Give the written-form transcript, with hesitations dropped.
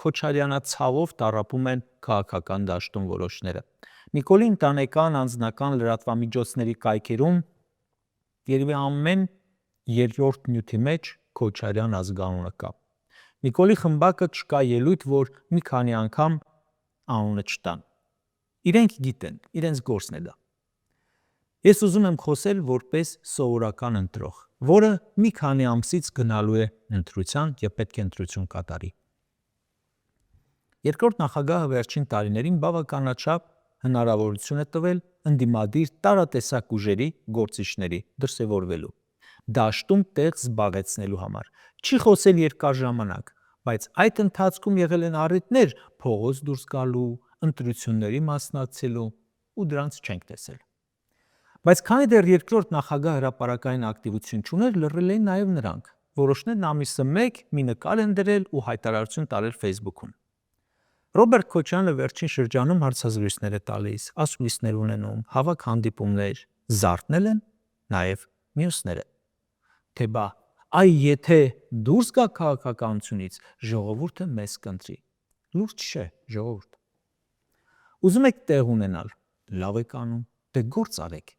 քոչարյանացավով տառապում են քաղաքական դաշտում որոշները։ Նիկոլի ընտանեկան անձնական լրատվամիջոցների կայքերում երևի ամեն երրորդ նյութի մեջ Քոչարյան ազգանունը կա։ Նիկոլի խմբակը չկա ելույթ, որ մի քանի անգամ անունը չտան։ Իրենք գիտեն, իրենց գործն է դա։ Ես ուզում եմ խոսել որպես սովորական ընտրող, որը մի քանի ամսից գնալու է ընտրության եւ պետք է ընտրություն կատարի։ Երկրորդ նախագահը վերջին տարիներին բավականաչափ հնարավորություն է տվել ընդդիմադիր տարատեսակ ուժերի գործիչների դրսևորվելու, դաշտում տեղ զբաղեցնելու համար։ Չի խոսել երկար ժամանակ, բայց այդ ընթացքում եղել են առիթներ փողոց դուրս գալու, ընտրությունների մասնակցելու ու դրանց չենք տեսել։ Բայց քանի դեռ երկրորդ նախագահ հրապարակային ակտիվություն չուներ, լռել էին նաև նրանք։ Որոշներն ամիսը մեկ մի նկար են դրել ու հայտարարություն տարել Facebook-ում։ Ռոբերտ Քոչարյանը վերջին շրջանում հարցազրույցներ է տալիս, ասուլիսներ ունենում, հավաք հանդիպումներ, զարթնել են նաև մյուսները։ Թե բա, եթե դուրս գա քաղաքականությունից, ժողովուրդը մեզ կընտրի։ Լուրջ չէ, ժողովուրդ։ Ուզում եք տեղ ունենալ, լավ եք անում, դե գործ արեք։